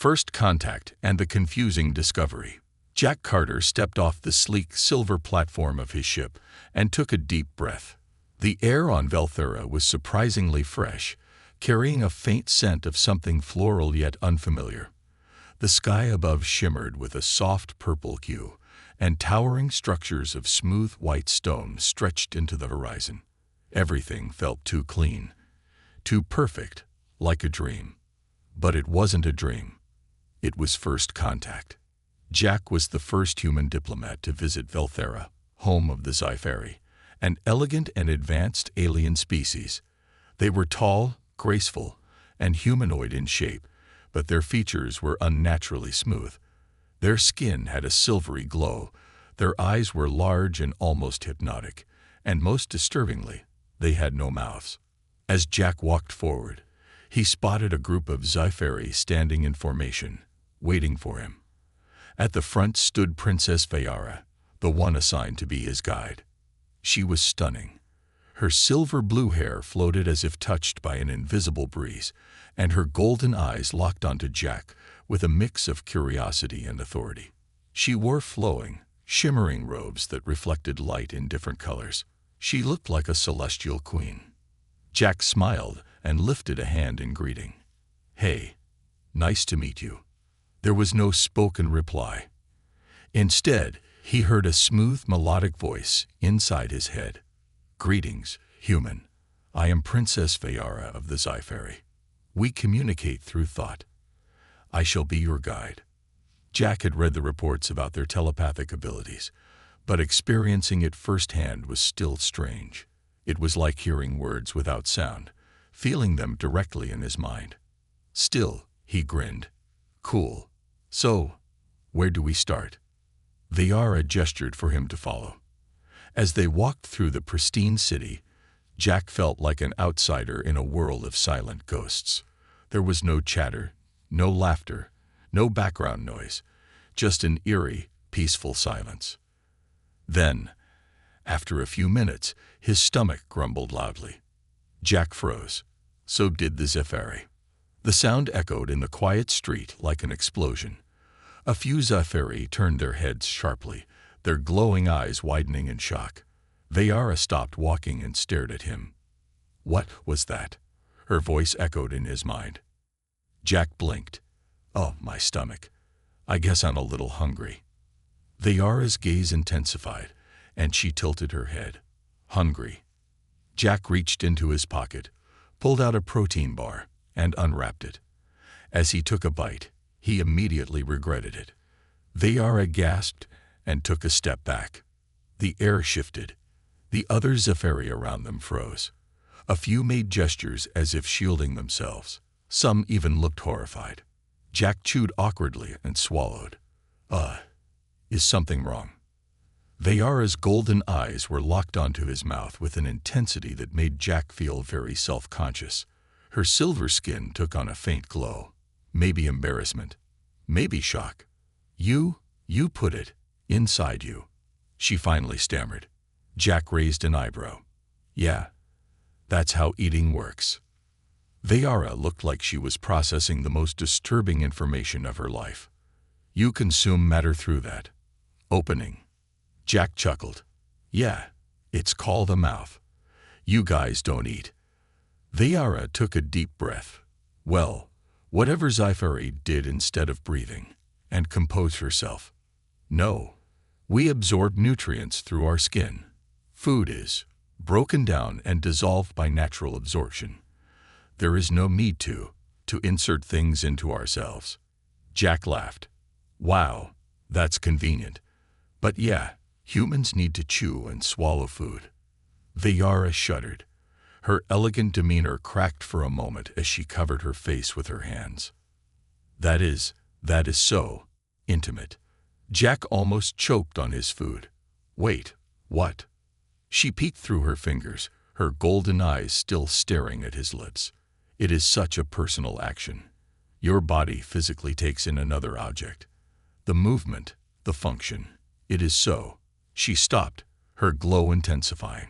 First contact and the confusing discovery. Jack Carter stepped off the sleek silver platform of his ship and took a deep breath. The air on Velthera was surprisingly fresh, carrying a faint scent of something floral yet unfamiliar. The sky above shimmered with a soft purple hue, and towering structures of smooth white stone stretched into the horizon. Everything felt too clean, too perfect, like a dream. But it wasn't a dream. It was first contact. Jack was the first human diplomat to visit Velthera, home of the Sci-Fi, an elegant and advanced alien species. They were tall, graceful, and humanoid in shape, but their features were unnaturally smooth. Their skin had a silvery glow, their eyes were large and almost hypnotic, and most disturbingly, they had no mouths. As Jack walked forward, he spotted a group of Sci-Fi standing in formation, waiting for him. At the front stood Princess Vayara, the one assigned to be his guide. She was stunning. Her silver blue hair floated as if touched by an invisible breeze, and her golden eyes locked onto Jack with a mix of curiosity and authority. She wore flowing, shimmering robes that reflected light in different colors. She looked like a celestial queen. Jack smiled and lifted a hand in greeting. "Hey, nice to meet you." There was no spoken reply. Instead, he heard a smooth, melodic voice inside his head. "Greetings, human. I am Princess Vayara of the Sci-Fi. We communicate through thought. I shall be your guide." Jack had read the reports about their telepathic abilities, but experiencing it firsthand was still strange. It was like hearing words without sound, feeling them directly in his mind. Still, he grinned. "Cool. So, where do we start?" Vayara gestured for him to follow. As they walked through the pristine city, Jack felt like an outsider in a world of silent ghosts. There was no chatter, no laughter, no background noise, just an eerie, peaceful silence. Then, after a few minutes, his stomach grumbled loudly. Jack froze. So did the Sci-Fi. The sound echoed in the quiet street like an explosion. A few Sci-Fi turned their heads sharply, their glowing eyes widening in shock. Vayara stopped walking and stared at him. "What was that?" her voice echoed in his mind. Jack blinked. "Oh, my stomach. I guess I'm a little hungry." Vayara's gaze intensified, and she tilted her head. "Hungry." Jack reached into his pocket, pulled out a protein bar, and unwrapped it. As he took a bite, he immediately regretted it. Vayara gasped and took a step back. The air shifted. The other Sci-Fi around them froze. A few made gestures as if shielding themselves. Some even looked horrified. Jack chewed awkwardly and swallowed. Is something wrong?" Vayara's golden eyes were locked onto his mouth with an intensity that made Jack feel very self-conscious. Her silver skin took on a faint glow. Maybe embarrassment. Maybe shock. You put it inside you," she finally stammered. Jack raised an eyebrow. "Yeah, that's how eating works." Vayara looked like she was processing the most disturbing information of her life. "You consume matter through that opening." Jack chuckled. "Yeah, it's called a mouth. You guys don't eat." Vayara took a deep breath. Well, whatever Sci-Fi did instead of breathing, and composed herself. "No, we absorb nutrients through our skin. Food is broken down and dissolved by natural absorption. There is no need to insert things into ourselves." Jack laughed. "Wow, that's convenient. But yeah, humans need to chew and swallow food." Vayara shuddered. Her elegant demeanor cracked for a moment as she covered her face with her hands. That is so intimate." Jack almost choked on his food. "Wait, what?" She peeked through her fingers, her golden eyes still staring at his lips. "It is such a personal action. Your body physically takes in another object. The movement, the function. It is so." She stopped, her glow intensifying.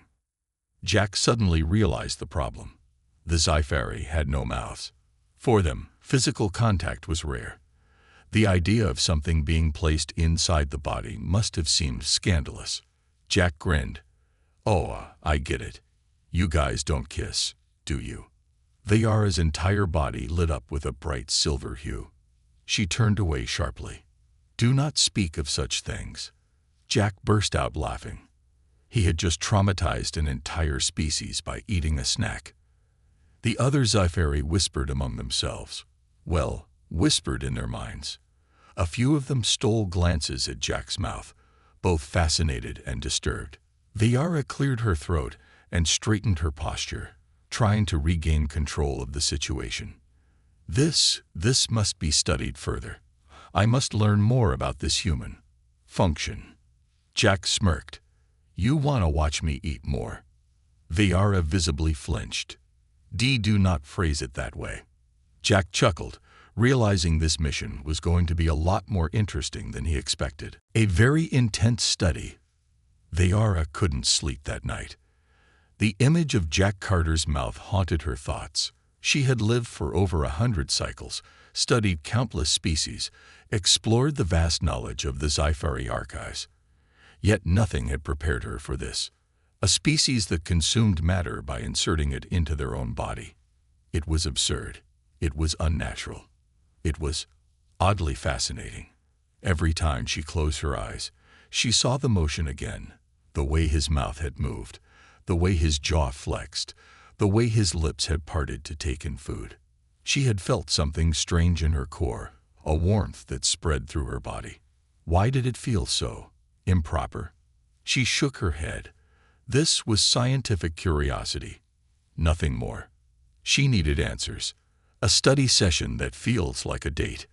Jack suddenly realized the problem. The Sci-Fi had no mouths. For them, physical contact was rare. The idea of something being placed inside the body must have seemed scandalous. Jack grinned. "Oh, I get it. You guys don't kiss, do you?" Veyara's entire body lit up with a bright silver hue. She turned away sharply. "Do not speak of such things." Jack burst out laughing. He had just traumatized an entire species by eating a snack. The other Sci-Fi whispered among themselves. Well, whispered in their minds. A few of them stole glances at Jack's mouth, both fascinated and disturbed. Veyara cleared her throat and straightened her posture, trying to regain control of the situation. This must be studied further. I must learn more about this human function." Jack smirked. "You want to watch me eat more?" Veyara visibly flinched. Do not phrase it that way." Jack chuckled, realizing this mission was going to be a lot more interesting than he expected. A very intense study. Veyara couldn't sleep that night. The image of Jack Carter's mouth haunted her thoughts. She had lived for over 100 cycles, studied countless species, explored the vast knowledge of the Sci-Fi archives. Yet nothing had prepared her for this. A species that consumed matter by inserting it into their own body. It was absurd. It was unnatural. It was oddly fascinating. Every time she closed her eyes, she saw the motion again, the way his mouth had moved, the way his jaw flexed, the way his lips had parted to take in food. She had felt something strange in her core, a warmth that spread through her body. Why did it feel so improper? She shook her head. This was scientific curiosity, nothing more. She needed answers, a study session that feels like a date.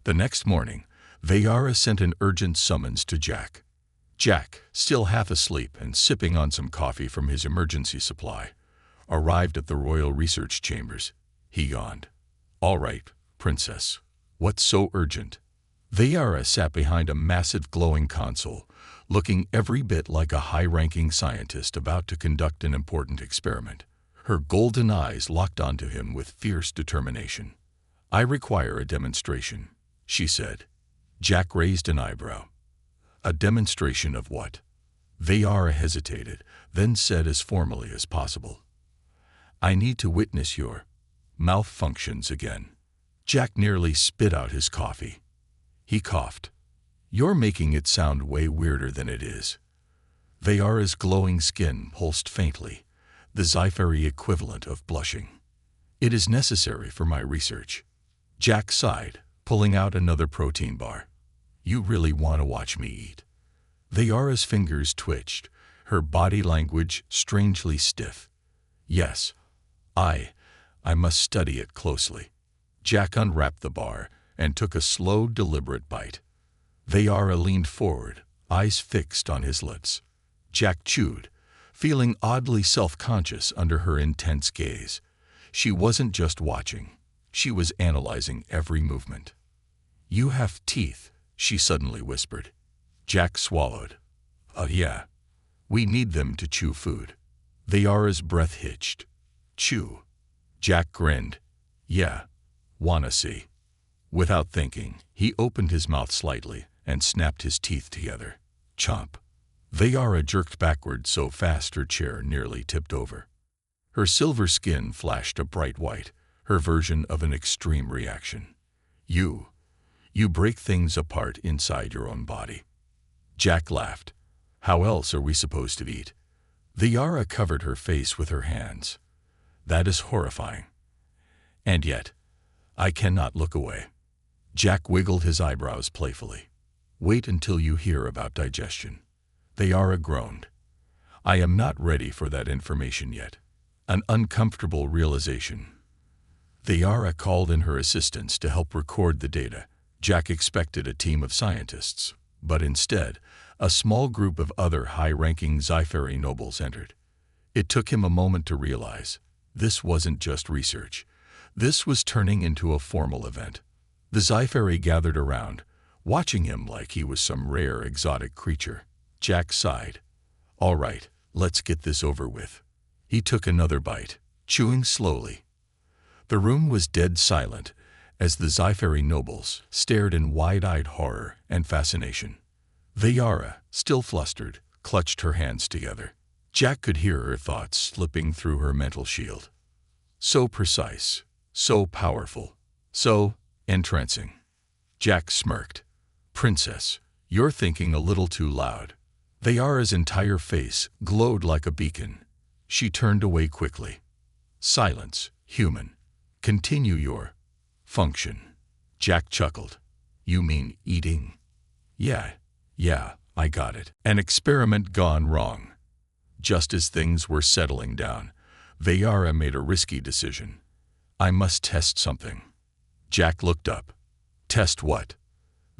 The next morning, Veyara sent an urgent summons to Jack. Jack, still half asleep and sipping on some coffee from his emergency supply, arrived at the Royal Research Chambers. He yawned. "All right, Princess. What's so urgent?" Veyara sat behind a massive glowing console, looking every bit like a high-ranking scientist about to conduct an important experiment. Her golden eyes locked onto him with fierce determination. "I require a demonstration," she said. Jack raised an eyebrow. "A demonstration of what?" Veyara hesitated, then said as formally as possible. "I need to witness your mouth functions again." Jack nearly spit out his coffee. He coughed. "You're making it sound way weirder than it is." Veyara's glowing skin pulsed faintly, the Sci-Fi equivalent of blushing. "It is necessary for my research." Jack sighed, pulling out another protein bar. "You really want to watch me eat?" Veyara's fingers twitched, her body language strangely stiff. "Yes, I must study it closely." Jack unwrapped the bar and took a slow, deliberate bite. Veyara leaned forward, eyes fixed on his lips. Jack chewed, feeling oddly self-conscious under her intense gaze. She wasn't just watching. She was analyzing every movement. "You have teeth," she suddenly whispered. Jack swallowed. Yeah. We need them to chew food." Veyara's breath hitched. "Chew?" Jack grinned. "Yeah. Wanna see?" Without thinking, he opened his mouth slightly and snapped his teeth together. Chomp. Veyara jerked backward so fast her chair nearly tipped over. Her silver skin flashed a bright white, her version of an extreme reaction. You break things apart inside your own body." Jack laughed. "How else are we supposed to eat?" Veyara covered her face with her hands. "That is horrifying. And yet, I cannot look away." Jack wiggled his eyebrows playfully. "Wait until you hear about digestion." Veyara groaned. "I am not ready for that information yet." An uncomfortable realization. Veyara called in her assistants to help record the data. Jack expected a team of scientists, but instead, a small group of other high-ranking Sci-Fi nobles entered. It took him a moment to realize this wasn't just research. This was turning into a formal event. The Sci-Fi gathered around, watching him like he was some rare exotic creature. Jack sighed. "All right, let's get this over with." He took another bite, chewing slowly. The room was dead silent, as the Sci-Fi nobles stared in wide-eyed horror and fascination. Vayara, still flustered, clutched her hands together. Jack could hear her thoughts slipping through her mental shield. So precise, so powerful, so entrancing. Jack smirked. "Princess, you're thinking a little too loud." Vayara's entire face glowed like a beacon. She turned away quickly. "Silence, human. Continue your function." Jack chuckled. "You mean eating?" Yeah, I got it. An experiment gone wrong." Just as things were settling down, Vayara made a risky decision. "I must test something." Jack looked up. "Test what?"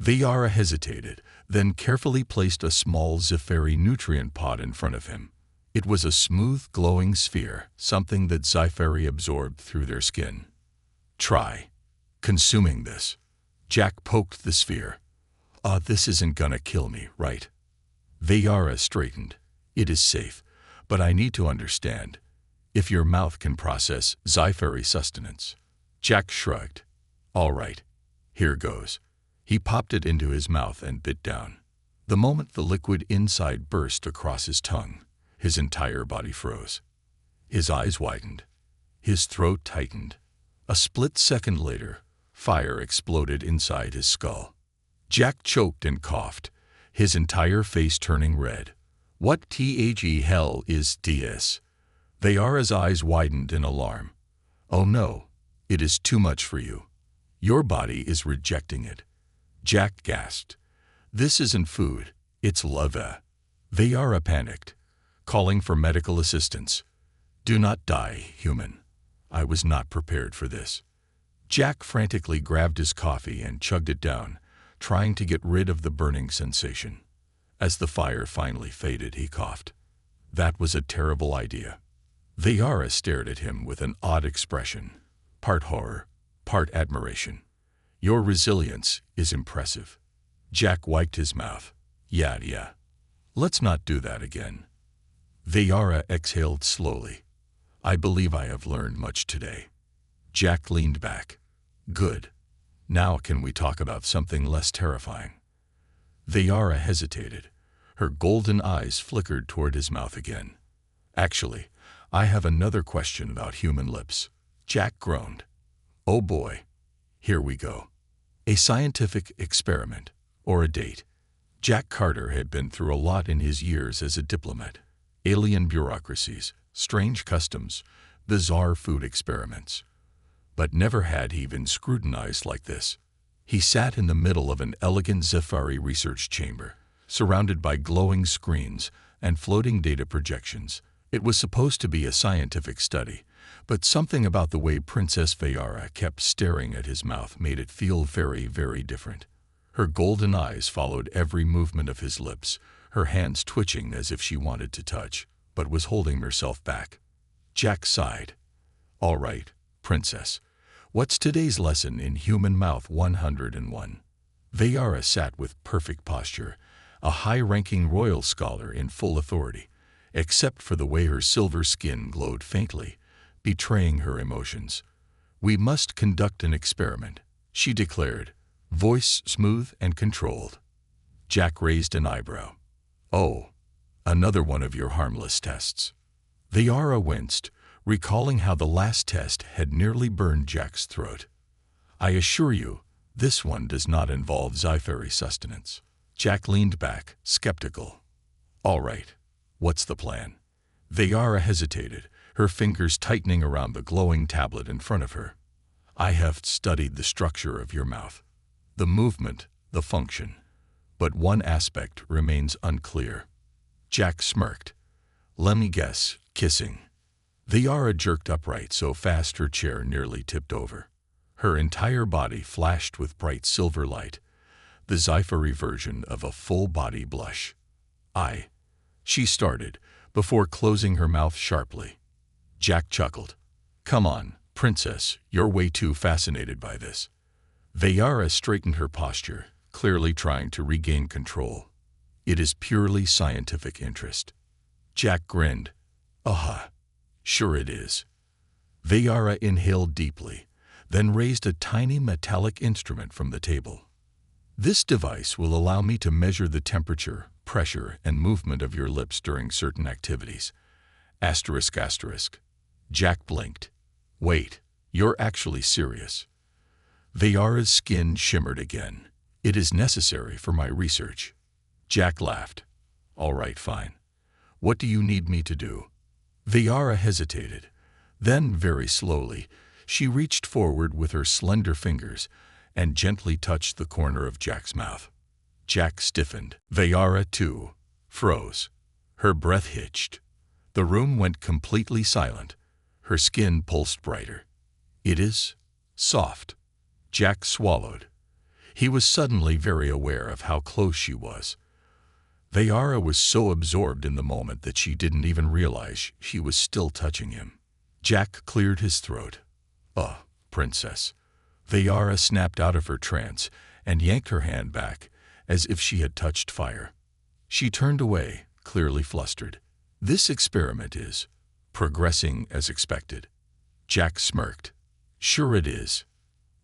Vayara hesitated, then carefully placed a small Sci-Fi nutrient pod in front of him. It was a smooth, glowing sphere, something that Sci-Fi absorbed through their skin. "Try consuming this." Jack poked the sphere. This isn't gonna kill me, right?" Vayara straightened. "It is safe, but I need to understand if your mouth can process Sci-Fi sustenance." Jack shrugged. "All right, here goes." He popped it into his mouth and bit down. The moment the liquid inside burst across his tongue, his entire body froze. His eyes widened. His throat tightened. A split second later, fire exploded inside his skull. Jack choked and coughed, his entire face turning red. "What the hell is this?" Vayara's eyes widened in alarm. "Oh no, it is too much for you. Your body is rejecting it." Jack gasped. "This isn't food, it's lava." Vayara panicked, calling for medical assistance. "Do not die, human. I was not prepared for this." Jack frantically grabbed his coffee and chugged it down, trying to get rid of the burning sensation. As the fire finally faded, he coughed. "That was a terrible idea." Vayara stared at him with an odd expression, part horror, part admiration. "Your resilience is impressive." Jack wiped his mouth. Yeah. Let's not do that again." Vayara exhaled slowly. "I believe I have learned much today." Jack leaned back. "Good. Now can we talk about something less terrifying?" Vayara hesitated. Her golden eyes flickered toward his mouth again. "Actually, I have another question about human lips." Jack groaned. "Oh boy. Here we go. A scientific experiment, or a date." Jack Carter had been through a lot in his years as a diplomat. Alien bureaucracies, strange customs, bizarre food experiments. But never had he been scrutinized like this. He sat in the middle of an elegant Sci-Fi research chamber, surrounded by glowing screens and floating data projections. It was supposed to be a scientific study, but something about the way Princess Vayara kept staring at his mouth made it feel very, very different. Her golden eyes followed every movement of his lips, her hands twitching as if she wanted to touch, but was holding herself back. Jack sighed. "All right, Princess. What's today's lesson in human mouth 101? Vayara sat with perfect posture, a high-ranking royal scholar in full authority, except for the way her silver skin glowed faintly, betraying her emotions. "We must conduct an experiment," she declared, voice smooth and controlled. Jack raised an eyebrow. "Oh, another one of your harmless tests." Vayara winced, recalling how the last test had nearly burned Jack's throat. "I assure you, this one does not involve Sci-Fi sustenance." Jack leaned back, skeptical. "All right, what's the plan?" Vayara hesitated, her fingers tightening around the glowing tablet in front of her. "I have studied the structure of your mouth, the movement, the function, but one aspect remains unclear." Jack smirked. "Let me guess, kissing." Vayara jerked upright so fast her chair nearly tipped over. Her entire body flashed with bright silver light, the Sci-Fi version of a full-body blush. She started, before closing her mouth sharply. Jack chuckled. "Come on, Princess, you're way too fascinated by this." Vayara straightened her posture, clearly trying to regain control. "It is purely scientific interest." Jack grinned. "Sure it is." Vayara inhaled deeply, then raised a tiny metallic instrument from the table. This device will allow me to measure the temperature, pressure, and movement of your lips during certain activities. Asterisk asterisk. Jack blinked. Wait, you're actually serious. Vayara's skin shimmered again. It is necessary for my research. Jack laughed. All right, fine. What do you need me to do? Vayara hesitated. Then, very slowly, she reached forward with her slender fingers and gently touched the corner of Jack's mouth. Jack stiffened. Vayara, too, froze. Her breath hitched. The room went completely silent. Her skin pulsed brighter. It is soft. Jack swallowed. He was suddenly very aware of how close she was. Vayara was so absorbed in the moment that she didn't even realize she was still touching him. Jack cleared his throat. "Oh, princess." Vayara snapped out of her trance and yanked her hand back, as if she had touched fire. She turned away, clearly flustered. This experiment is progressing as expected. Jack smirked. Sure it is.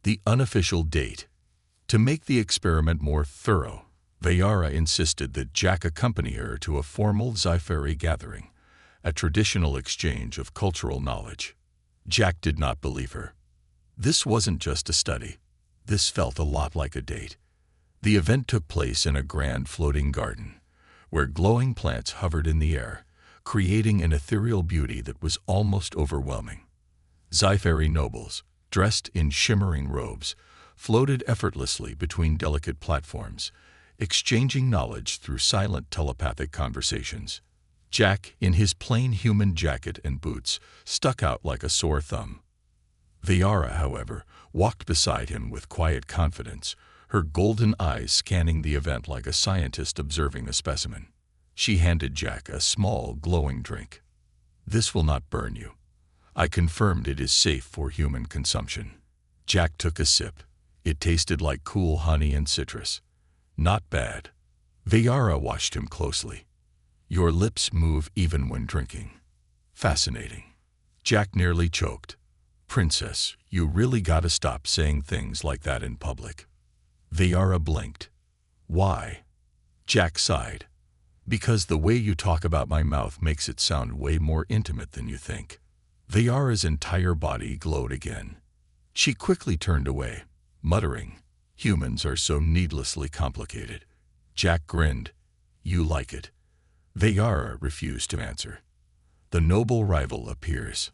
The unofficial date. To make the experiment more thorough, Vayara insisted that Jack accompany her to a formal Sci-Fi gathering, a traditional exchange of cultural knowledge. Jack did not believe her. This wasn't just a study. This felt a lot like a date. The event took place in a grand floating garden, where glowing plants hovered in the air, creating an ethereal beauty that was almost overwhelming. Sci-Fi nobles, dressed in shimmering robes, floated effortlessly between delicate platforms, exchanging knowledge through silent telepathic conversations. Jack, in his plain human jacket and boots, stuck out like a sore thumb. Vayara, however, walked beside him with quiet confidence, her golden eyes scanning the event like a scientist observing a specimen. She handed Jack a small, glowing drink. "This will not burn you. I confirmed it is safe for human consumption." Jack took a sip. It tasted like cool honey and citrus. Not bad. Vayara watched him closely. "Your lips move even when drinking. Fascinating." Jack nearly choked. "Princess, you really gotta stop saying things like that in public." Vayara blinked. "Why?" Jack sighed. "Because the way you talk about my mouth makes it sound way more intimate than you think." Vayara's entire body glowed again. She quickly turned away, muttering, "Humans are so needlessly complicated." Jack grinned. "You like it." Vayara refused to answer. The noble rival appears.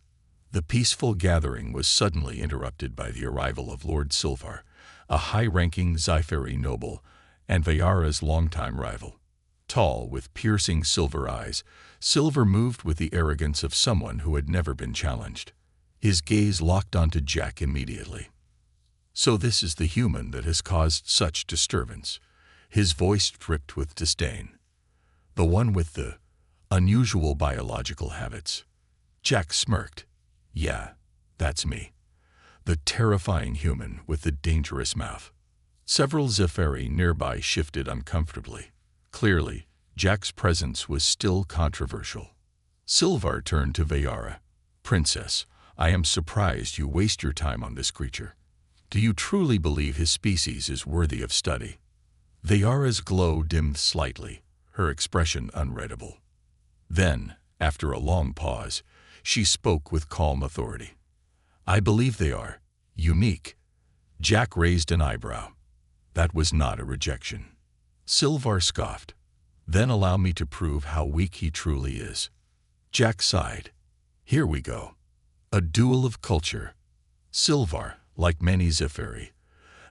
The peaceful gathering was suddenly interrupted by the arrival of Lord Silvar, a high-ranking Sci-Fi noble, and Vayara's longtime rival. Tall, with piercing silver eyes, Silver moved with the arrogance of someone who had never been challenged. His gaze locked onto Jack immediately. "So this is the human that has caused such disturbance." His voice dripped with disdain. "The one with the unusual biological habits." Jack smirked. "Yeah, that's me. The terrifying human with the dangerous mouth." Several Zephyri nearby shifted uncomfortably. Clearly, Jack's presence was still controversial. Silvar turned to Vayara. "Princess, I am surprised you waste your time on this creature. Do you truly believe his species is worthy of study?" Vayara's glow dimmed slightly, her expression unreadable. Then, after a long pause, she spoke with calm authority. "I believe they are unique." Jack raised an eyebrow. That was not a rejection. Silvar scoffed. "Then allow me to prove how weak he truly is." Jack sighed. "Here we go. A duel of culture." Silvar, like many Zephyri,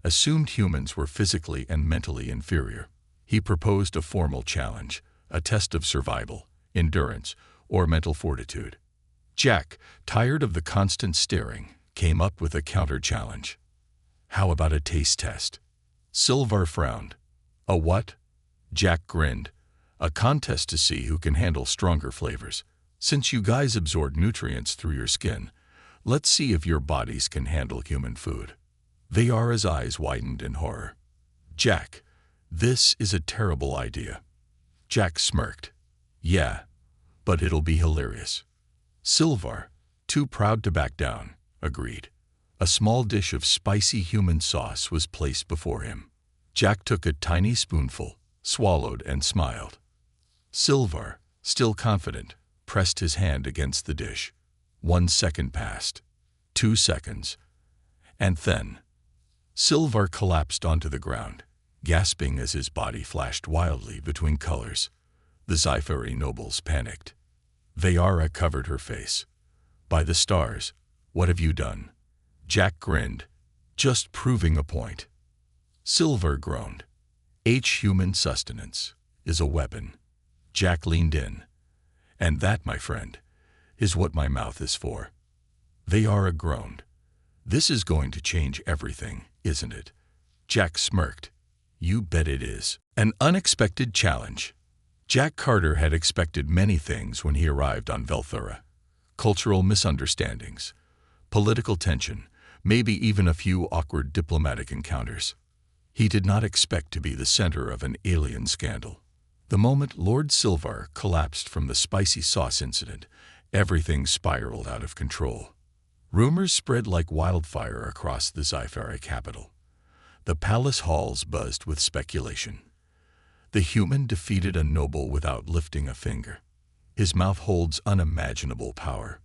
assumed humans were physically and mentally inferior. He proposed a formal challenge, a test of survival, endurance, or mental fortitude. Jack, tired of the constant staring, came up with a counter-challenge. "How about a taste test?" Silvar frowned. "A what?" Jack grinned. "A contest to see who can handle stronger flavors. Since you guys absorb nutrients through your skin, let's see if your bodies can handle human food." Vayara's eyes widened in horror. "Jack, this is a terrible idea." Jack smirked. "Yeah, but it'll be hilarious." Silvar, too proud to back down, agreed. A small dish of spicy human sauce was placed before him. Jack took a tiny spoonful, swallowed, and smiled. Silvar, still confident, pressed his hand against the dish. 1 second passed. 2 seconds. And then Silvar collapsed onto the ground, gasping as his body flashed wildly between colors. The Sci-Fi nobles panicked. Vayara covered her face. By the stars, what have you done? Jack grinned, just proving a point. Silvar groaned. Human sustenance is a weapon. Jack leaned in. And that, my friend, is what my mouth is for. Vayara groaned. This is going to change everything, isn't it? Jack smirked. You bet it is. An unexpected challenge. Jack Carter had expected many things when he arrived on Velthura. Cultural misunderstandings, political tension, maybe even a few awkward diplomatic encounters. He did not expect to be the center of an alien scandal. The moment Lord Silvar collapsed from the spicy sauce incident, everything spiraled out of control. Rumors spread like wildfire across the Sci-Fi capital. The palace halls buzzed with speculation. The human defeated a noble without lifting a finger. His mouth holds unimaginable power.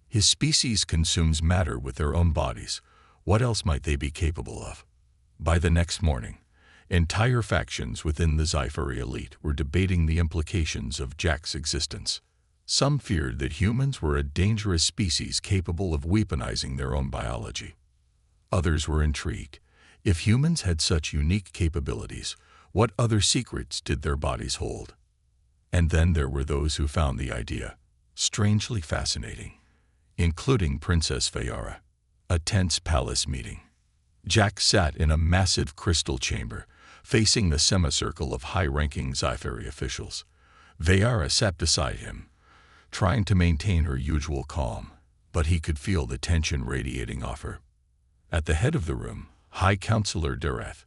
His species consumes matter with their own bodies. What else might they be capable of? By the next morning, entire factions within the Sci-Fi elite were debating the implications of Jack's existence. Some feared that humans were a dangerous species capable of weaponizing their own biology. Others were intrigued. If humans had such unique capabilities, what other secrets did their bodies hold? And then there were those who found the idea strangely fascinating, including Princess Vayara. A tense palace meeting. Jack sat in a massive crystal chamber, facing the semicircle of high-ranking Sci-Fi officials. Vayara sat beside him, trying to maintain her usual calm, but he could feel the tension radiating off her. At the head of the room, High Counselor Dareth,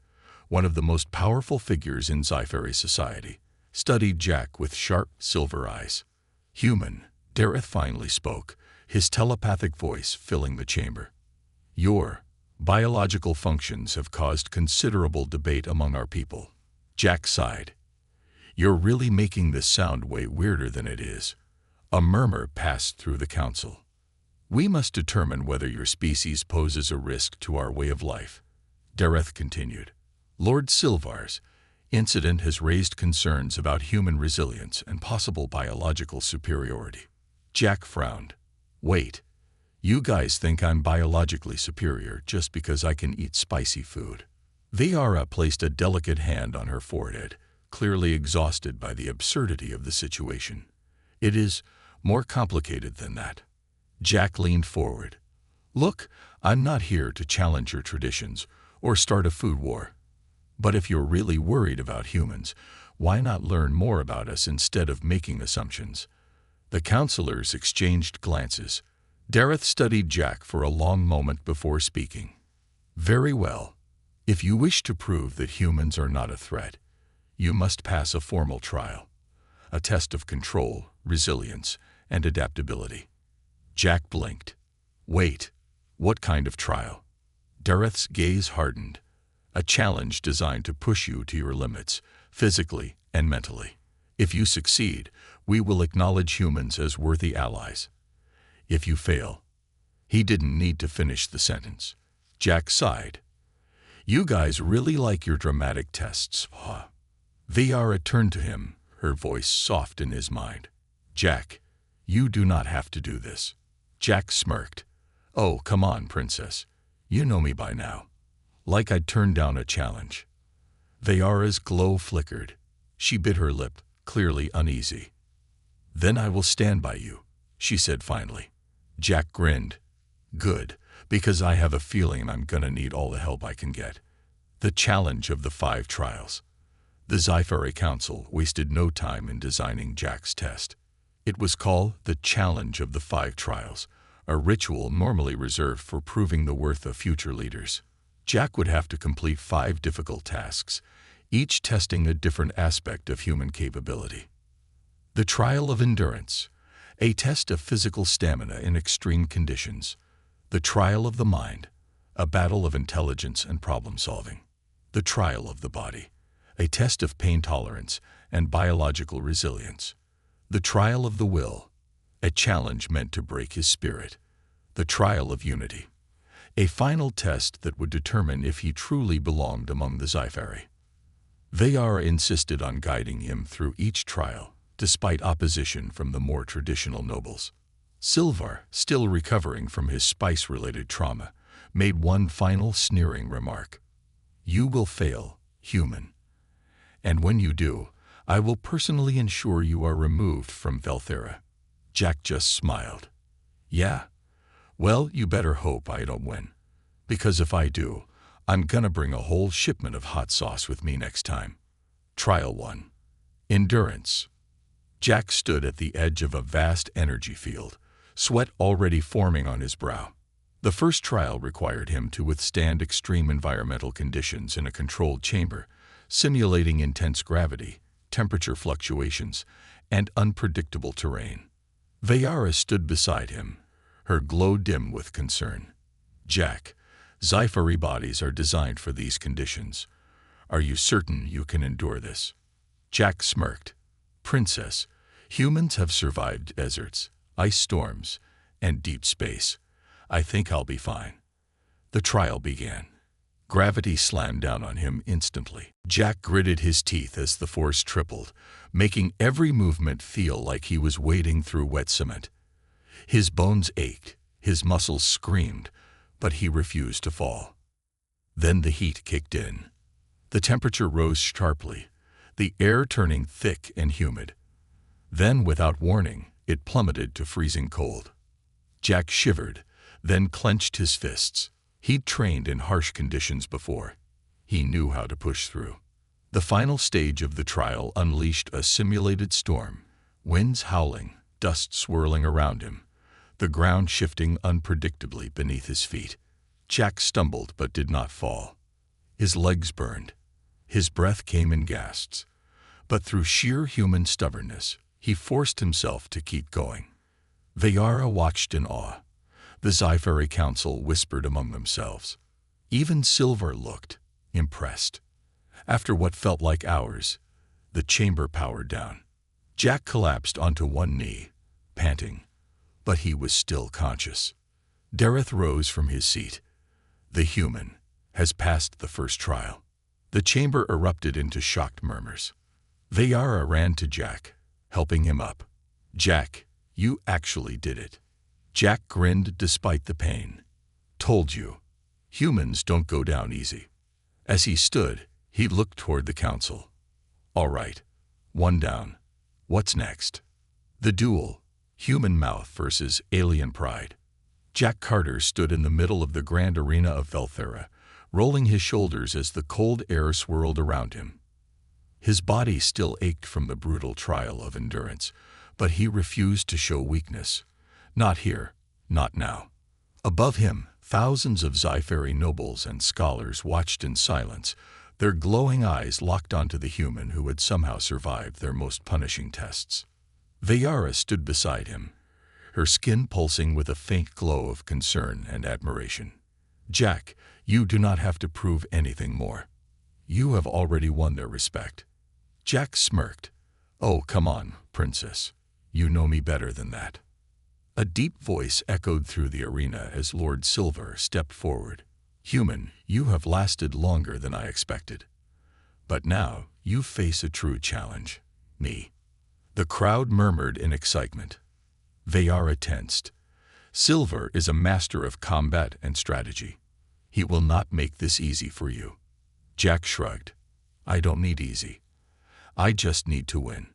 one of the most powerful figures in Sci-Fi society, studied Jack with sharp, silver eyes. Human, Dareth finally spoke, his telepathic voice filling the chamber. Your biological functions have caused considerable debate among our people. Jack sighed. You're really making this sound way weirder than it is. A murmur passed through the council. We must determine whether your species poses a risk to our way of life. Dareth continued. Lord Silvar's incident has raised concerns about human resilience and possible biological superiority. Jack frowned. Wait. You guys think I'm biologically superior just because I can eat spicy food. Vayara placed a delicate hand on her forehead, clearly exhausted by the absurdity of the situation. It is more complicated than that. Jack leaned forward. Look, I'm not here to challenge your traditions or start a food war. But if you're really worried about humans, why not learn more about us instead of making assumptions? The counselors exchanged glances. Dareth studied Jack for a long moment before speaking. Very well. If you wish to prove that humans are not a threat, you must pass a formal trial, a test of control, resilience, and adaptability. Jack blinked. Wait, what kind of trial? Dareth's gaze hardened. A challenge designed to push you to your limits, physically and mentally. If you succeed, we will acknowledge humans as worthy allies. If you fail, he didn't need to finish the sentence. Jack sighed. You guys really like your dramatic tests, huh? Vayara turned to him, her voice soft in his mind. Jack, you do not have to do this. Jack smirked. Oh, come on, princess. You know me by now. Like I'd turn down a challenge. Vayara's glow flickered. She bit her lip, clearly uneasy. Then I will stand by you, she said finally. Jack grinned. Good, because I have a feeling I'm gonna need all the help I can get. The challenge of the 5 trials. The Sci-Fi Council wasted no time in designing Jack's test. It was called the Challenge of the 5 Trials, a ritual normally reserved for proving the worth of future leaders. Jack would have to complete 5 difficult tasks, each testing a different aspect of human capability. The Trial of Endurance, a test of physical stamina in extreme conditions. The Trial of the Mind, A battle of intelligence and problem-solving. The trial of the body. A test of pain tolerance and biological resilience. The trial of the will. A challenge meant to break his spirit. The trial of unity. A final test that would determine if he truly belonged among the Sci-Fi. Vayara insisted on guiding him through each trial, despite opposition from the more traditional nobles. Silvar, still recovering from his spice-related trauma, made one final sneering remark. "You will fail, human. And when you do, I will personally ensure you are removed from Velthera." Jack just smiled. "Yeah? Well, you better hope I don't win. Because if I do, I'm gonna bring a whole shipment of hot sauce with me next time." Trial 1. Endurance. Jack stood at the edge of a vast energy field, sweat already forming on his brow. The first trial required him to withstand extreme environmental conditions in a controlled chamber, simulating intense gravity, temperature fluctuations, and unpredictable terrain. Vayara stood beside him, her glow dim with concern. "Jack, Sci-Fi bodies are designed for these conditions. Are you certain you can endure this?" Jack smirked. "Princess, humans have survived deserts, ice storms, and deep space. I think I'll be fine." The trial began. Gravity slammed down on him instantly. Jack gritted his teeth as the force tripled, making every movement feel like he was wading through wet cement. His bones ached, his muscles screamed, but he refused to fall. Then the heat kicked in. The temperature rose sharply, the air turning thick and humid. Then, without warning, it plummeted to freezing cold. Jack shivered, then clenched his fists. He'd trained in harsh conditions before. He knew how to push through. The final stage of the trial unleashed a simulated storm, winds howling, dust swirling around him, the ground shifting unpredictably beneath his feet. Jack stumbled but did not fall. His legs burned. His breath came in gasps. But through sheer human stubbornness, he forced himself to keep going. Vayara watched in awe. The Sci-Fi Council whispered among themselves. Even Silvar looked, impressed. After what felt like hours, the chamber powered down. Jack collapsed onto one knee, panting, but he was still conscious. Dareth rose from his seat. "The human has passed the first trial." The chamber erupted into shocked murmurs. Vayara ran to Jack, helping him up. "Jack, you actually did it." Jack grinned despite the pain. "Told you. Humans don't go down easy." As he stood, he looked toward the council. "All right, one down. What's next?" The duel, human mouth versus alien pride. Jack Carter stood in the middle of the grand arena of Velthera, rolling his shoulders as the cold air swirled around him. His body still ached from the brutal trial of endurance, but he refused to show weakness. Not here, not now. Above him, thousands of Sci-Fi nobles and scholars watched in silence, their glowing eyes locked onto the human who had somehow survived their most punishing tests. Vayara stood beside him, her skin pulsing with a faint glow of concern and admiration. "Jack, you do not have to prove anything more. You have already won their respect." Jack smirked. "Oh, come on, princess. You know me better than that." A deep voice echoed through the arena as Lord Silvar stepped forward. "Human, you have lasted longer than I expected. But now you face a true challenge. Me." The crowd murmured in excitement. Vayara tensed. "Silvar is a master of combat and strategy. He will not make this easy for you." Jack shrugged. "I don't need easy. I just need to win."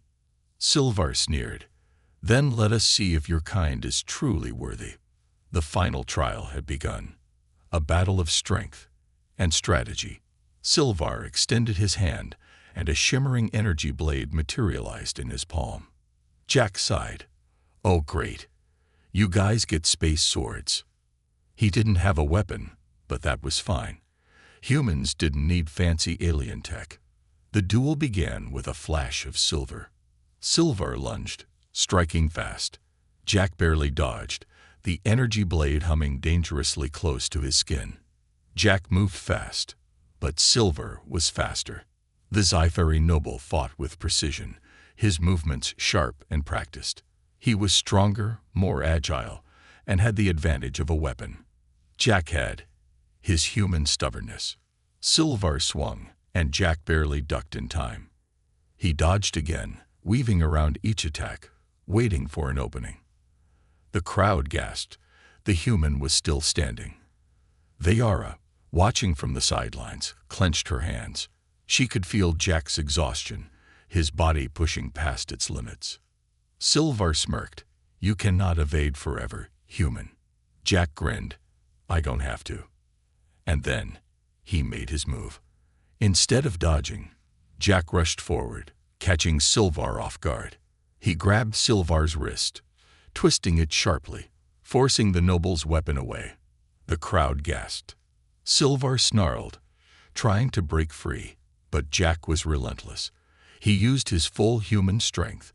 Silvar sneered. "Then let us see if your kind is truly worthy." The final trial had begun. A battle of strength and strategy. Silvar extended his hand, and a shimmering energy blade materialized in his palm. Jack sighed. "Oh, great. You guys get space swords." He didn't have a weapon, but that was fine. Humans didn't need fancy alien tech. The duel began with a flash of silver. Silvar lunged, striking fast. Jack barely dodged, the energy blade humming dangerously close to his skin. Jack moved fast, but Silver was faster. The Sci-Fi noble fought with precision, his movements sharp and practiced. He was stronger, more agile, and had the advantage of a weapon. Jack had his human stubbornness. Silver swung, and Jack barely ducked in time. He dodged again, weaving around each attack, waiting for an opening. The crowd gasped. The human was still standing. Vayara, watching from the sidelines, clenched her hands. She could feel Jack's exhaustion, his body pushing past its limits. Silver smirked. "You cannot evade forever, human." Jack grinned. "I don't have to." And then he made his move. Instead of dodging, Jack rushed forward, catching Silver off guard. He grabbed Silver's wrist, twisting it sharply, forcing the noble's weapon away. The crowd gasped. Silver snarled, trying to break free, but Jack was relentless. He used his full human strength,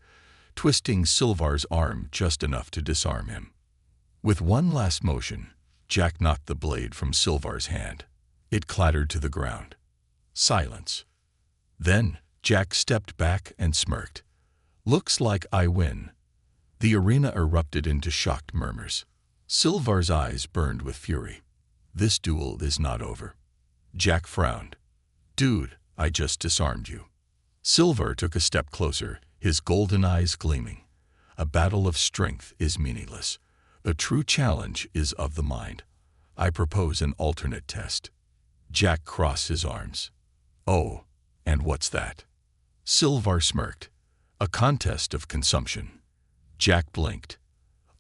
twisting Silver's arm just enough to disarm him. With one last motion, Jack knocked the blade from Silver's hand. It clattered to the ground. Silence. Then Jack stepped back and smirked. "Looks like I win." The arena erupted into shocked murmurs. Silver's eyes burned with fury. "This duel is not over." Jack frowned. "Dude, I just disarmed you." Silver took a step closer, his golden eyes gleaming. "A battle of strength is meaningless. The true challenge is of the mind. I propose an alternate test." Jack crossed his arms. "Oh, and what's that?" Silver smirked. "A contest of consumption." Jack blinked.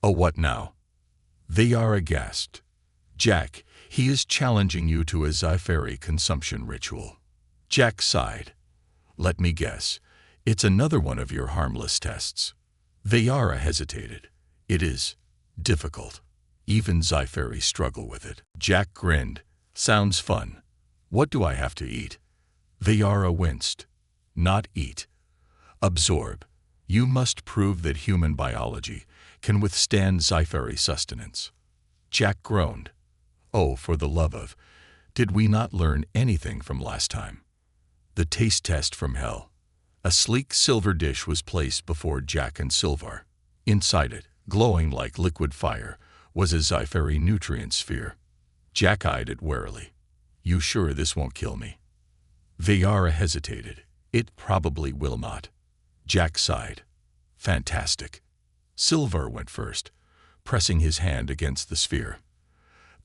"Oh, what now?" Vayara gasped. "Jack, he is challenging you to a Sci-Fi consumption ritual." Jack sighed. "Let me guess. It's another one of your harmless tests." Vayara hesitated. "It is difficult. Even Sci-Fi struggle with it." Jack grinned. "Sounds fun. What do I have to eat?" Vayara winced. "Not eat. Absorb. You must prove that human biology can withstand Sci-Fi sustenance." Jack groaned. "Oh, for the love of, did we not learn anything from last time?" The taste test from hell. A sleek silver dish was placed before Jack and Silver. Inside it, glowing like liquid fire, was a Sci-Fi nutrient sphere. Jack eyed it warily. "You sure this won't kill me?" Vayara hesitated. "It probably will not." Jack sighed. "Fantastic." Silver went first, pressing his hand against the sphere.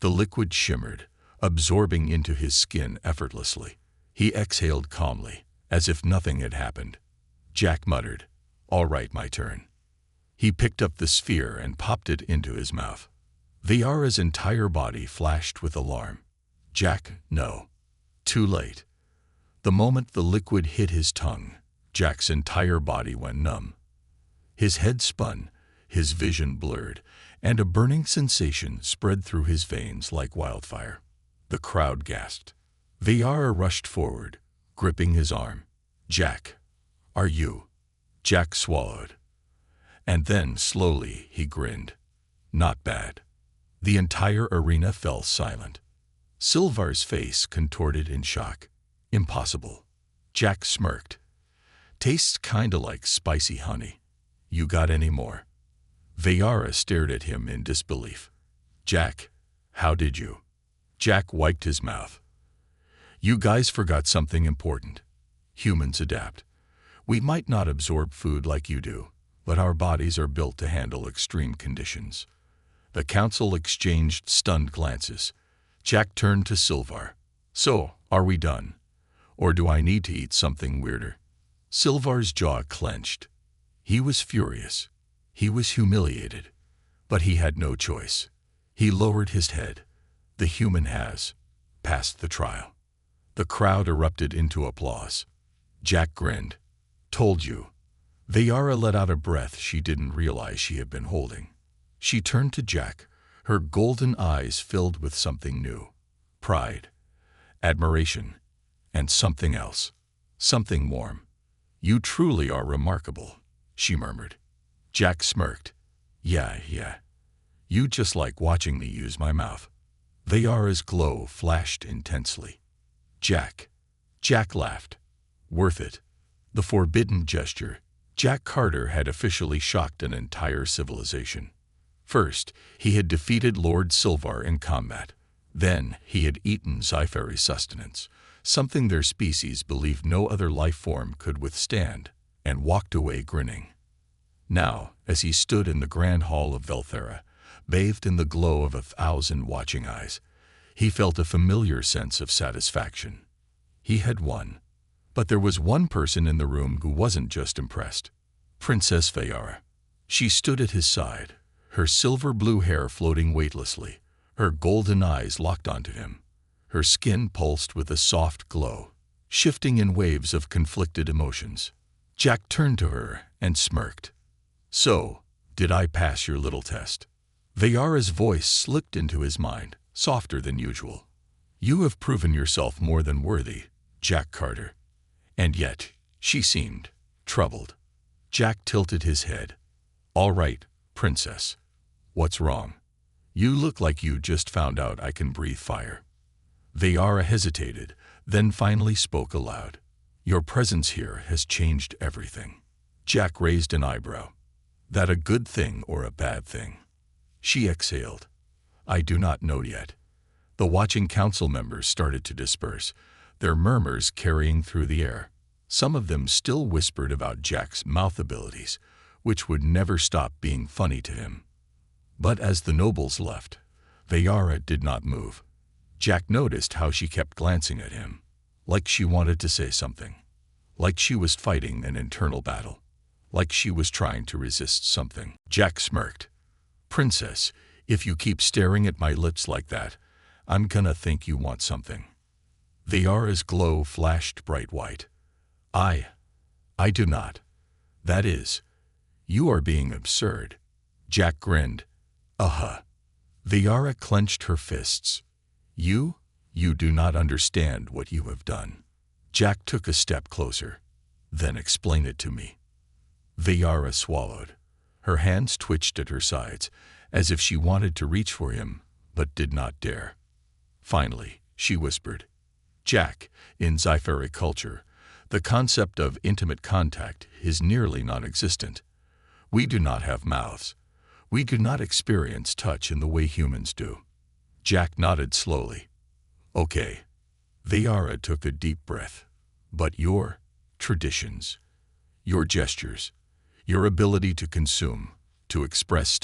The liquid shimmered, absorbing into his skin effortlessly. He exhaled calmly, as if nothing had happened. Jack muttered, "All right, my turn." He picked up the sphere and popped it into his mouth. Vayara's entire body flashed with alarm. "Jack, no." Too late. The moment the liquid hit his tongue, Jack's entire body went numb. His head spun, his vision blurred, and a burning sensation spread through his veins like wildfire. The crowd gasped. Vayara rushed forward, gripping his arm. "Jack, are you?" Jack swallowed. And then, slowly, he grinned. "Not bad." The entire arena fell silent. Silver's face contorted in shock. "Impossible." Jack smirked. "Tastes kinda like spicy honey. You got any more?" Vayara stared at him in disbelief. "Jack, how did you?" Jack wiped his mouth. "You guys forgot something important. Humans adapt. We might not absorb food like you do, but our bodies are built to handle extreme conditions." The council exchanged stunned glances. Jack turned to Silver. "So, are we done? Or do I need to eat something weirder?" Silver's jaw clenched. He was furious. He was humiliated. But he had no choice. He lowered his head. The human has passed the trial. The crowd erupted into applause. Jack grinned. "Told you." Vayara let out a breath she didn't realize she had been holding. She turned to Jack, her golden eyes filled with something new. Pride, admiration, and something else. Something warm. "You truly are remarkable," she murmured. Jack smirked. Yeah. You just like watching me use my mouth." Veyara's glow flashed intensely. Jack. Jack laughed. Worth it. The forbidden gesture. Jack Carter had officially shocked an entire civilization. First, he had defeated Lord Sylvar in combat. Then, he had eaten Sci-Fi sustenance, something their species believed no other life form could withstand, and walked away grinning. Now, as he stood in the grand hall of Velthera, bathed in the glow of 1,000 watching eyes, he felt a familiar sense of satisfaction. He had won. But there was one person in the room who wasn't just impressed. Princess Veyara. She stood at his side, her silver-blue hair floating weightlessly, her golden eyes locked onto him. Her skin pulsed with a soft glow, shifting in waves of conflicted emotions. Jack turned to her and smirked. "So, did I pass your little test?" Veyara's voice slipped into his mind, softer than usual. "You have proven yourself more than worthy, Jack Carter." And yet, she seemed troubled. Jack tilted his head. "All right, princess. What's wrong? You look like you just found out I can breathe fire." Veyara hesitated, then finally spoke aloud. "Your presence here has changed everything." Jack raised an eyebrow. "That a good thing or a bad thing?" She exhaled. "I do not know yet." The watching council members started to disperse, their murmurs carrying through the air. Some of them still whispered about Jack's mouth abilities, which would never stop being funny to him. But as the nobles left, Veyara did not move. Jack noticed how she kept glancing at him, like she wanted to say something, like she was fighting an internal battle, like she was trying to resist something. Jack smirked. "Princess, if you keep staring at my lips like that, I'm gonna think you want something." Veyara's glow flashed bright white. I do not. That is, you are being absurd." Jack grinned. Veyara clenched her fists. You do not understand what you have done." Jack took a step closer. "Then explain it to me." Veyara swallowed. Her hands twitched at her sides, as if she wanted to reach for him, but did not dare. Finally, she whispered, "Jack, in Sci-Fi culture, the concept of intimate contact is nearly non-existent. We do not have mouths. We do not experience touch in the way humans do." Jack nodded slowly. "Okay." Veyara took a deep breath. "But your traditions, your gestures, your ability to consume, to express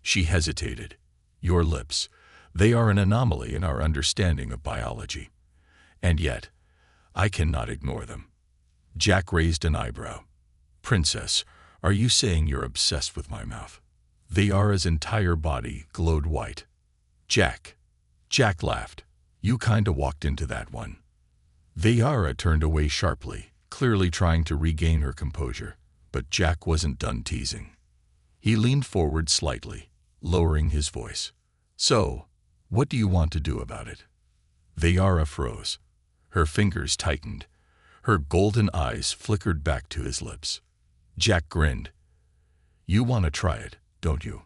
She hesitated. "Your lips, they are an anomaly in our understanding of biology. And yet, I cannot ignore them." Jack raised an eyebrow. "Princess, are you saying you're obsessed with my mouth?" Veyara's entire body glowed white. Jack laughed. "You kinda walked into that one." Veyara turned away sharply, clearly trying to regain her composure, but Jack wasn't done teasing. He leaned forward slightly, lowering his voice. "So, what do you want to do about it?" Veyara froze. Her fingers tightened. Her golden eyes flickered back to his lips. Jack grinned. "You want to try it, don't you?"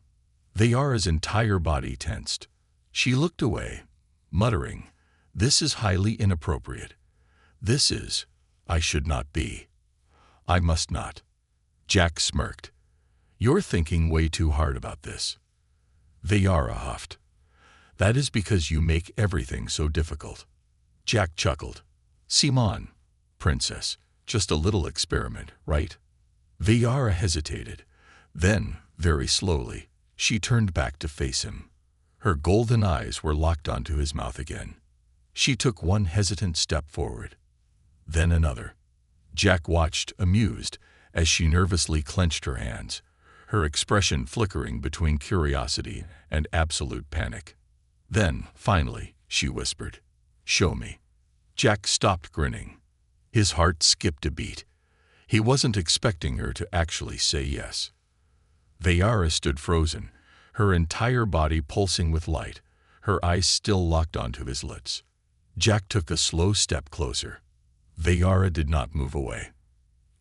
Veyara's entire body tensed. She looked away, muttering, "This is highly inappropriate. I should not be. I must not." Jack smirked. "You're thinking way too hard about this." Veyara huffed. "That is because you make everything so difficult." Jack chuckled. "Simon, princess, just a little experiment, right?" Veyara hesitated. Then, very slowly, she turned back to face him. Her golden eyes were locked onto his mouth again. She took one hesitant step forward, then another. Jack watched, amused, as she nervously clenched her hands, her expression flickering between curiosity and absolute panic. Then, finally, she whispered, "Show me." Jack stopped grinning. His heart skipped a beat. He wasn't expecting her to actually say yes. Veyara stood frozen, her entire body pulsing with light, her eyes still locked onto his lips. Jack took a slow step closer. Veyara did not move away.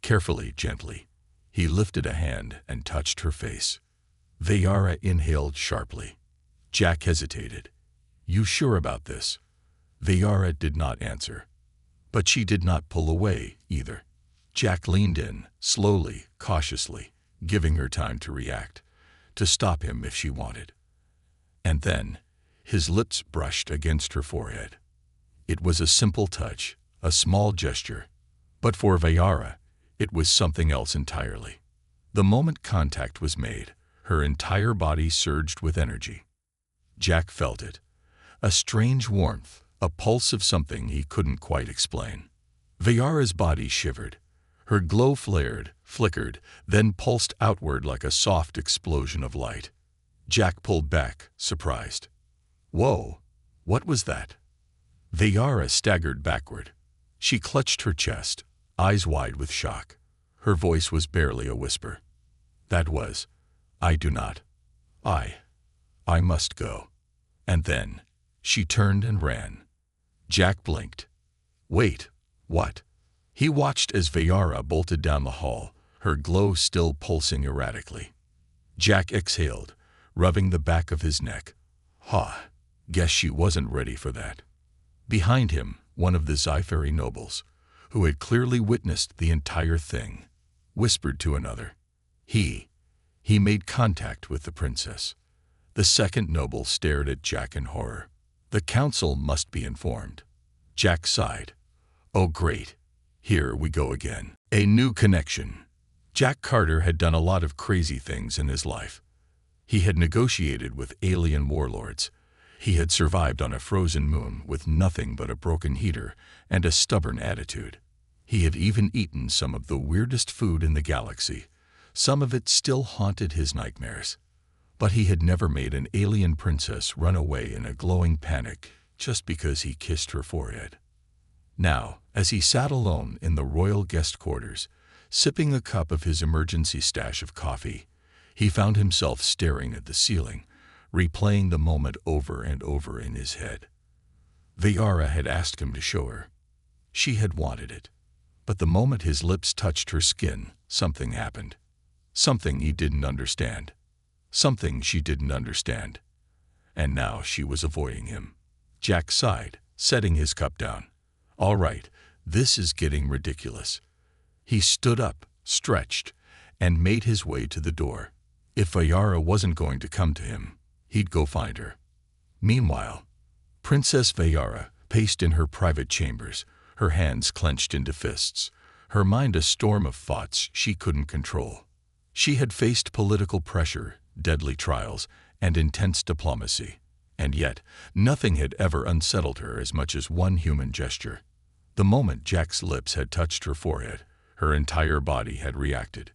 Carefully, gently, he lifted a hand and touched her face. Veyara inhaled sharply. Jack hesitated. You sure about this? Vayara did not answer. But she did not pull away, either. Jack leaned in, slowly, cautiously, giving her time to react, to stop him if she wanted. And then, his lips brushed against her forehead. It was a simple touch, a small gesture. But for Vayara, it was something else entirely. The moment contact was made, her entire body surged with energy. Jack felt it. A strange warmth, a pulse of something he couldn't quite explain. Vayara's body shivered. Her glow flared, flickered, then pulsed outward like a soft explosion of light. Jack pulled back, surprised. Whoa, what was that? Vayara staggered backward. She clutched her chest, eyes wide with shock. Her voice was barely a whisper. That was, I do not. I must go. And then, she turned and ran. Jack blinked. Wait, what? He watched as Vayara bolted down the hall, her glow still pulsing erratically. Jack exhaled, rubbing the back of his neck. Guess she wasn't ready for that. Behind him, one of the Sci-Fi nobles, who had clearly witnessed the entire thing, whispered to another. He made contact with the princess. The second noble stared at Jack in horror. The council must be informed. Jack sighed. Oh great, here we go again. A new connection. Jack Carter had done a lot of crazy things in his life. He had negotiated with alien warlords. He had survived on a frozen moon with nothing but a broken heater and a stubborn attitude. He had even eaten some of the weirdest food in the galaxy. Some of it still haunted his nightmares. But he had never made an alien princess run away in a glowing panic just because he kissed her forehead. Now, as he sat alone in the royal guest quarters, sipping a cup of his emergency stash of coffee, he found himself staring at the ceiling, replaying the moment over and over in his head. Vayara had asked him to show her. She had wanted it. But the moment his lips touched her skin, something happened. Something he didn't understand. Something she didn't understand. And now she was avoiding him. Jack sighed, setting his cup down. All right, this is getting ridiculous. He stood up, stretched, and made his way to the door. If Vayara wasn't going to come to him, he'd go find her. Meanwhile, Princess Vayara paced in her private chambers, her hands clenched into fists, her mind a storm of thoughts she couldn't control. She had faced political pressure, deadly trials, and intense diplomacy, and yet nothing had ever unsettled her as much as one human gesture. The moment Jack's lips had touched her forehead, her entire body had reacted.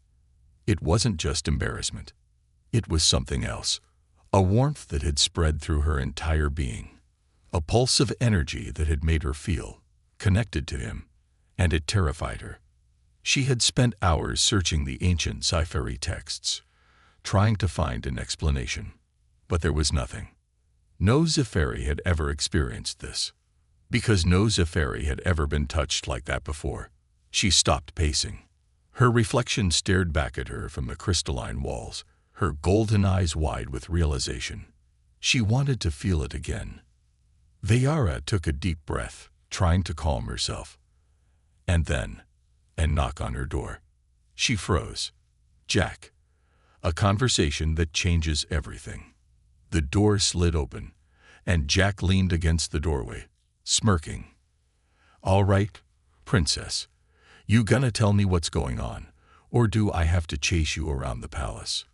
It wasn't just embarrassment. It was something else, a warmth that had spread through her entire being, a pulse of energy that had made her feel connected to him, and it terrified her. She had spent hours searching the ancient Sci-Fi texts, trying to find an explanation, but there was nothing. No Sci-Fi had ever experienced this, because no Sci-Fi had ever been touched like that before. She stopped pacing. Her reflection stared back at her from the crystalline walls, her golden eyes wide with realization. She wanted to feel it again. Vayara took a deep breath, trying to calm herself. And then, a knock on her door. She froze. Jack. A conversation that changes everything. The door slid open, and Jack leaned against the doorway, smirking. All right, princess. You gonna tell me what's going on, or do I have to chase you around the palace?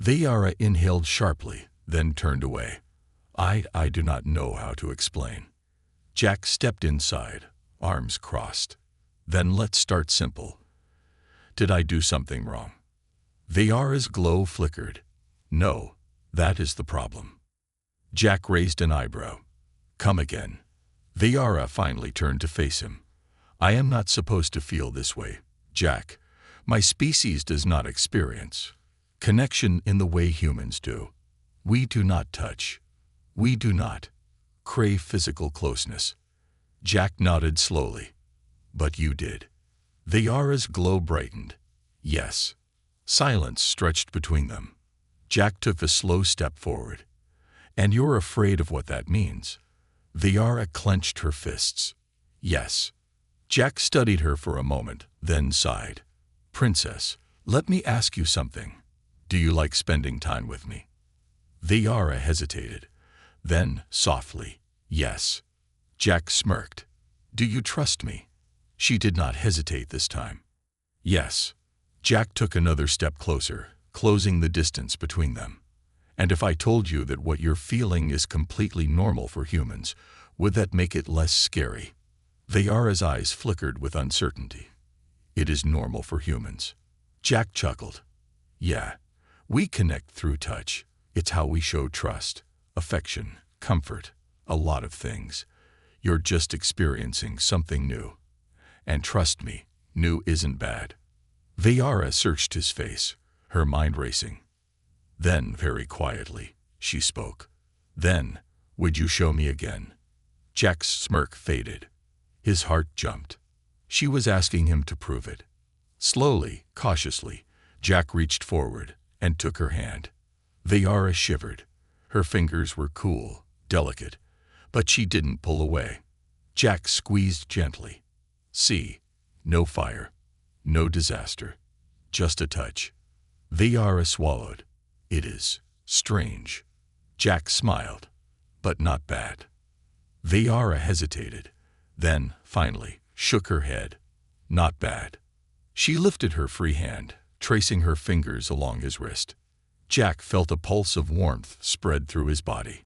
Vayara inhaled sharply, then turned away. I do not know how to explain. Jack stepped inside, arms crossed. Then let's start simple. Did I do something wrong? Vayara's glow flickered. No, that is the problem. Jack raised an eyebrow. Come again. Vayara finally turned to face him. I am not supposed to feel this way, Jack. My species does not experience connection in the way humans do. We do not touch. We do not crave physical closeness. Jack nodded slowly. But you did. Vayara's glow brightened. Yes. Silence stretched between them. Jack took a slow step forward. And you're afraid of what that means, Viara clenched her fists. Yes. Jack studied her for a moment, then sighed. Princess, let me ask you something. Do you like spending time with me? Viara hesitated. Then, softly, yes. Jack smirked. Do you trust me? She did not hesitate this time. Yes. Jack took another step closer, closing the distance between them. And if I told you that what you're feeling is completely normal for humans, would that make it less scary? Viara's eyes flickered with uncertainty. It is normal for humans. Jack chuckled. Yeah, we connect through touch. It's how we show trust, affection, comfort, a lot of things. You're just experiencing something new. And trust me, new isn't bad. Viara searched his face, her mind racing. Then, very quietly, she spoke. Then, would you show me again? Jack's smirk faded. His heart jumped. She was asking him to prove it. Slowly, cautiously, Jack reached forward and took her hand. Viara shivered. Her fingers were cool, delicate, but she didn't pull away. Jack squeezed gently. See, no fire, no disaster, just a touch. Viara swallowed. It is strange. Jack smiled, but not bad. Viara hesitated, then, finally, shook her head. Not bad. She lifted her free hand, tracing her fingers along his wrist. Jack felt a pulse of warmth spread through his body.